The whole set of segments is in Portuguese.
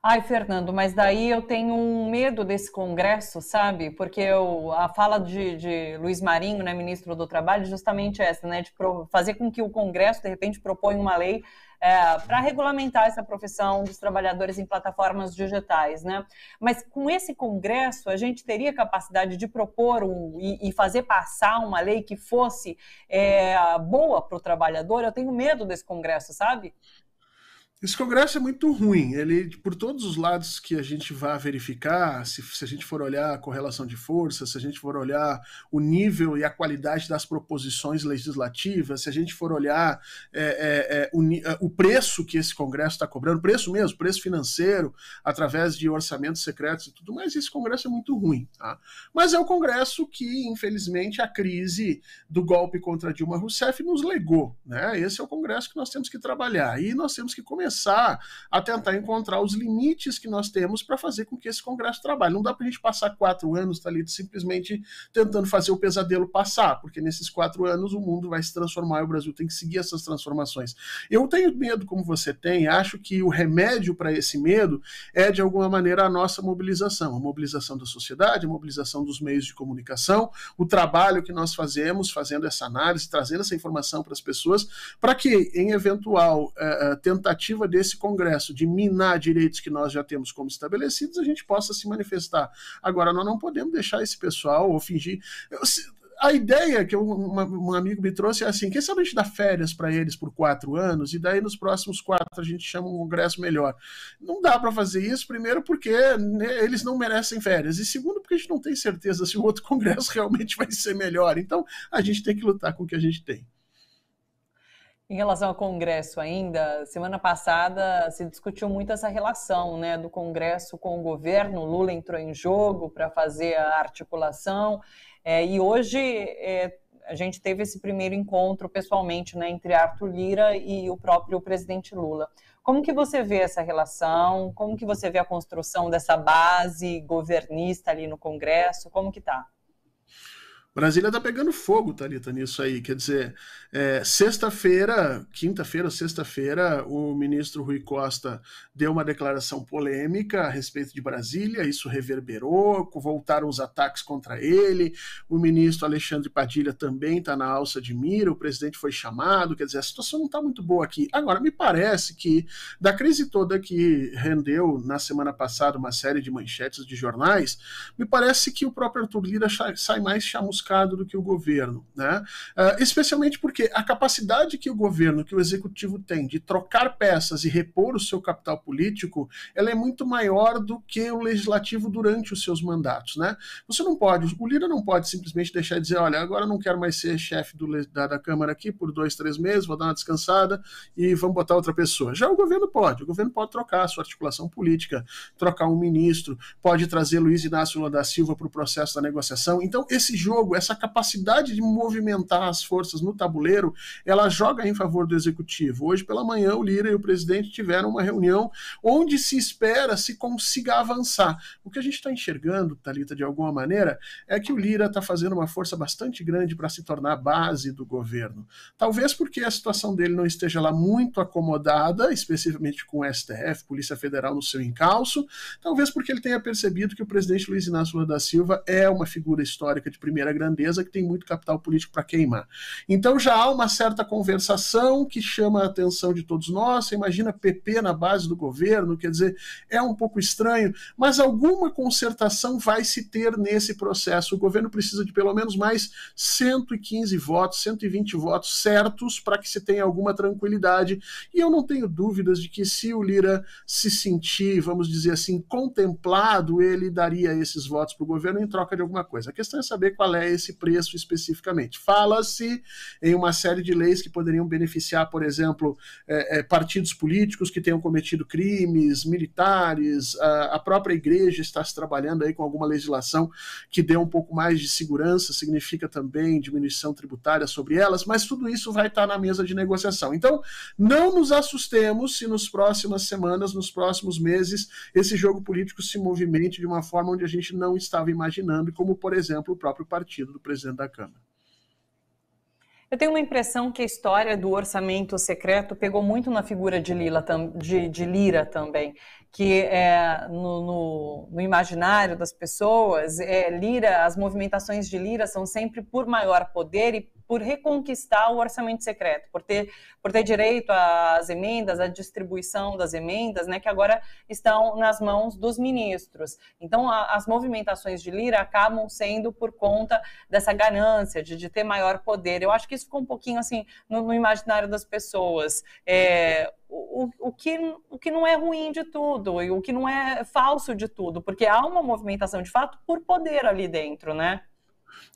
Ai, Fernando, mas daí eu tenho um medo desse Congresso, sabe? Porque a fala de Luiz Marinho, né, ministro do Trabalho, é justamente essa, né, de fazer com que o Congresso, de repente, proponha uma lei para regulamentar essa profissão dos trabalhadores em plataformas digitais, né? Mas com esse Congresso, a gente teria capacidade de propor e fazer passar uma lei que fosse boa para o trabalhador? Eu tenho medo desse Congresso, sabe? Esse Congresso é muito ruim. Ele, por todos os lados que a gente vai verificar, se a gente for olhar a correlação de forças, se a gente for olhar o nível e a qualidade das proposições legislativas, se a gente for olhar o preço que esse Congresso está cobrando, preço mesmo, preço financeiro, através de orçamentos secretos e tudo mais, esse Congresso é muito ruim. Tá? Mas é o Congresso que, infelizmente, a crise do golpe contra Dilma Rousseff nos legou. Né? Esse é o Congresso que nós temos que trabalhar. E nós temos que começar a tentar encontrar os limites que nós temos para fazer com que esse Congresso trabalhe. Não dá para a gente passar 4 anos, Thalita, simplesmente tentando fazer o pesadelo passar, porque nesses 4 anos o mundo vai se transformar e o Brasil tem que seguir essas transformações. Eu tenho medo, como você tem, acho que o remédio para esse medo é, de alguma maneira, a nossa mobilização, a mobilização da sociedade, a mobilização dos meios de comunicação, o trabalho que nós fazemos, fazendo essa análise, trazendo essa informação para as pessoas, para que, em eventual tentativa desse Congresso de minar direitos que nós já temos como estabelecidos, a gente possa se manifestar. Agora, nós não podemos deixar esse pessoal ou fingir... A ideia que um amigo me trouxe é assim, quem sabe a gente dá férias para eles por 4 anos e daí nos próximos 4 a gente chama um Congresso melhor. Não dá para fazer isso, primeiro porque eles não merecem férias e segundo porque a gente não tem certeza se o outro Congresso realmente vai ser melhor. Então a gente tem que lutar com o que a gente tem. Em relação ao Congresso ainda, semana passada se discutiu muito essa relação, né, do Congresso com o governo. O Lula entrou em jogo para fazer a articulação e hoje a gente teve esse primeiro encontro pessoalmente, né, entre Arthur Lira e o próprio presidente Lula. Como que você vê essa relação? Como que você vê a construção dessa base governista ali no Congresso? Como que está? Brasília tá pegando fogo, Thalita, nisso aí. Quer dizer, sexta-feira, quinta-feira ou sexta-feira, o ministro Rui Costa deu uma declaração polêmica a respeito de Brasília, isso reverberou, voltaram os ataques contra ele, o ministro Alexandre Padilha também está na alça de mira, o presidente foi chamado, quer dizer, a situação não está muito boa aqui. Agora, me parece que, da crise toda que rendeu na semana passada uma série de manchetes de jornais, me parece que o próprio Arthur Lira sai mais chamuscado do que o governo, né? Especialmente porque a capacidade que o governo, que o executivo tem de trocar peças e repor o seu capital político, ela é muito maior do que o legislativo durante os seus mandatos, né? Você não pode, o Lira não pode simplesmente deixar de dizer, olha, agora eu não quero mais ser chefe da Câmara aqui por 2, 3 meses, vou dar uma descansada e vamos botar outra pessoa. Já o governo pode trocar a sua articulação política, trocar um ministro, pode trazer Luiz Inácio Lula da Silva para o processo da negociação. Então, esse jogo, essa capacidade de movimentar as forças no tabuleiro, ela joga em favor do executivo. Hoje pela manhã o Lira e o presidente tiveram uma reunião onde se espera se consiga avançar. O que a gente está enxergando, Thalita, de alguma maneira, é que o Lira está fazendo uma força bastante grande para se tornar a base do governo. Talvez porque a situação dele não esteja lá muito acomodada, especificamente com o STF, Polícia Federal no seu encalço, talvez porque ele tenha percebido que o presidente Luiz Inácio Lula da Silva é uma figura histórica de primeira grandeza que tem muito capital político para queimar. Então já há uma certa conversação que chama a atenção de todos nós. Você imagina PP na base do governo, quer dizer, é um pouco estranho, mas alguma concertação vai se ter nesse processo. O governo precisa de pelo menos mais 115 votos, 120 votos certos para que se tenha alguma tranquilidade. E eu não tenho dúvidas de que se o Lira se sentir, vamos dizer assim, contemplado, ele daria esses votos para o governo em troca de alguma coisa. A questão é saber qual é esse preço especificamente. Fala-se em uma série de leis que poderiam beneficiar, por exemplo, partidos políticos que tenham cometido crimes, militares, a própria igreja está se trabalhando aí com alguma legislação que dê um pouco mais de segurança, significa também diminuição tributária sobre elas, mas tudo isso vai estar na mesa de negociação. Então, não nos assustemos se nas próximas semanas, nos próximos meses, esse jogo político se movimente de uma forma onde a gente não estava imaginando, como, por exemplo, o próprio partido do presidente da Câmara. Eu tenho uma impressão que a história do orçamento secreto pegou muito na figura de Lira também, que no imaginário das pessoas, Lira, as movimentações de Lira são sempre por maior poder e por reconquistar o orçamento secreto, por ter direito às emendas, à distribuição das emendas, né, que agora estão nas mãos dos ministros. Então, as movimentações de Lira acabam sendo por conta dessa ganância de ter maior poder. Eu acho que isso ficou um pouquinho assim no imaginário das pessoas. O que não é ruim de tudo, e o que não é falso de tudo, porque há uma movimentação de fato por poder ali dentro, né?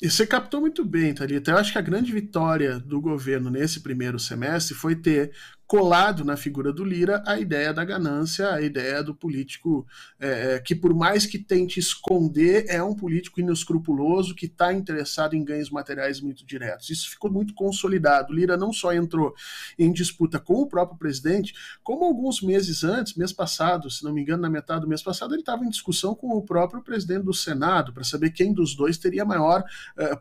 E você captou muito bem, Thalita. Eu acho que a grande vitória do governo nesse primeiro semestre foi ter colado na figura do Lira a ideia da ganância, a ideia do político que, por mais que tente esconder, é um político inescrupuloso que está interessado em ganhos materiais muito diretos. Isso ficou muito consolidado. O Lira não só entrou em disputa com o próprio presidente, como alguns meses antes, mês passado, se não me engano, na metade do mês passado, ele estava em discussão com o próprio presidente do Senado para saber quem dos dois teria maior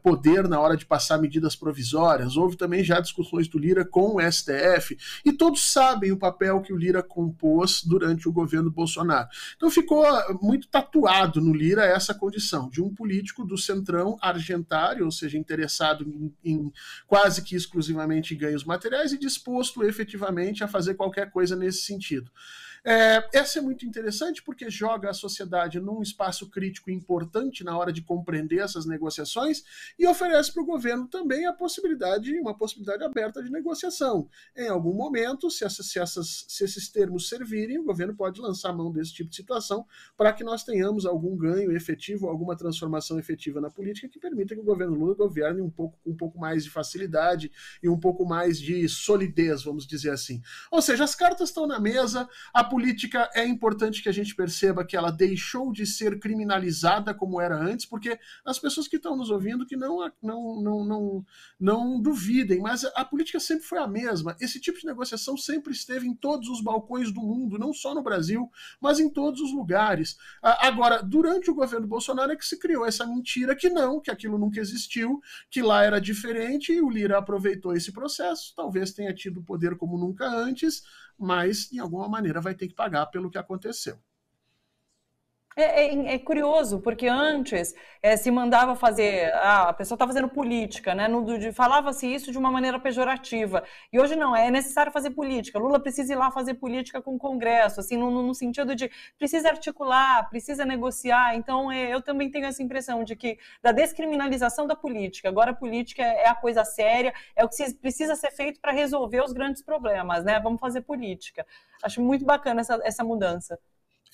poder na hora de passar medidas provisórias. Houve também já discussões do Lira com o STF, e todos sabem o papel que o Lira compôs durante o governo Bolsonaro. Então ficou muito tatuado no Lira essa condição de um político do centrão argentário, ou seja, interessado em quase que exclusivamente em ganhos materiais e disposto efetivamente a fazer qualquer coisa nesse sentido. Essa é muito interessante porque joga a sociedade num espaço crítico importante na hora de compreender essas negociações e oferece para o governo também uma possibilidade aberta de negociação. Em algum momento, se esses termos servirem, o governo pode lançar mão desse tipo de situação para que nós tenhamos algum ganho efetivo, alguma transformação efetiva na política que permita que o governo Lula governe com um pouco mais de facilidade e um pouco mais de solidez, vamos dizer assim. Ou seja, as cartas estão na mesa, a política é importante que a gente perceba que ela deixou de ser criminalizada como era antes, porque as pessoas que estão nos ouvindo que não duvidem, mas a política sempre foi a mesma. Esse tipo de negociação sempre esteve em todos os balcões do mundo, não só no Brasil, mas em todos os lugares. Agora, durante o governo Bolsonaro é que se criou essa mentira que aquilo nunca existiu, que lá era diferente e o Lira aproveitou esse processo, talvez tenha tido poder como nunca antes, mas de alguma maneira vai ter que pagar pelo que aconteceu. É curioso, porque antes se mandava fazer, a pessoa está fazendo política, né? Falava-se isso de uma maneira pejorativa. E hoje não, é necessário fazer política. Lula precisa ir lá fazer política com o Congresso, assim, no sentido de precisa articular, precisa negociar. Então, eu também tenho essa impressão de que da descriminalização da política. Agora a política é a coisa séria, é o que precisa ser feito para resolver os grandes problemas, né? Vamos fazer política. Acho muito bacana essa mudança.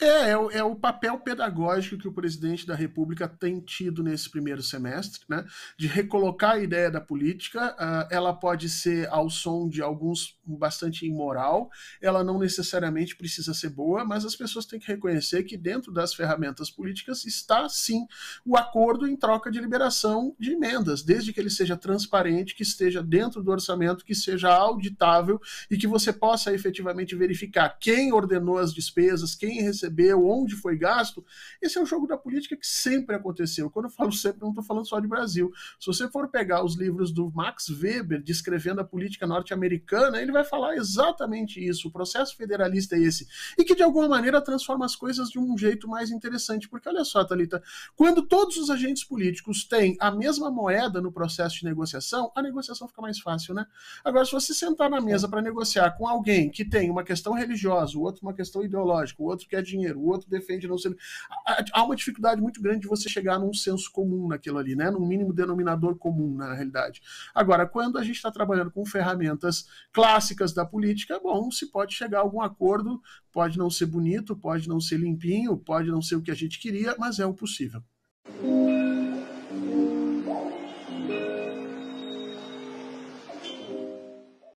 É o papel pedagógico que o presidente da República tem tido nesse primeiro semestre, né? De recolocar a ideia da política. Ela pode ser ao som de alguns bastante imoral, ela não necessariamente precisa ser boa, mas as pessoas têm que reconhecer que dentro das ferramentas políticas está sim o acordo em troca de liberação de emendas, desde que ele seja transparente, que esteja dentro do orçamento, que seja auditável e que você possa efetivamente verificar quem ordenou as despesas, quem recebeu, onde foi gasto. Esse é o jogo da política que sempre aconteceu. Quando eu falo sempre, não estou falando só de Brasil. Se você for pegar os livros do Max Weber descrevendo a política norte-americana, ele vai falar exatamente isso. O processo federalista é esse. E que, de alguma maneira, transforma as coisas de um jeito mais interessante. Porque, olha só, Thalita, quando todos os agentes políticos têm a mesma moeda no processo de negociação, a negociação fica mais fácil, né? Agora, se você sentar na mesa para negociar com alguém que tem uma questão religiosa, o outro uma questão ideológica, o outro quer dinheiro, o outro defende não ser... Há uma dificuldade muito grande de você chegar num senso comum naquilo ali, né? Num mínimo denominador comum, na realidade. Agora, quando a gente está trabalhando com ferramentas clássicas da política, bom, se pode chegar a algum acordo, pode não ser bonito, pode não ser limpinho, pode não ser o que a gente queria, mas é o possível.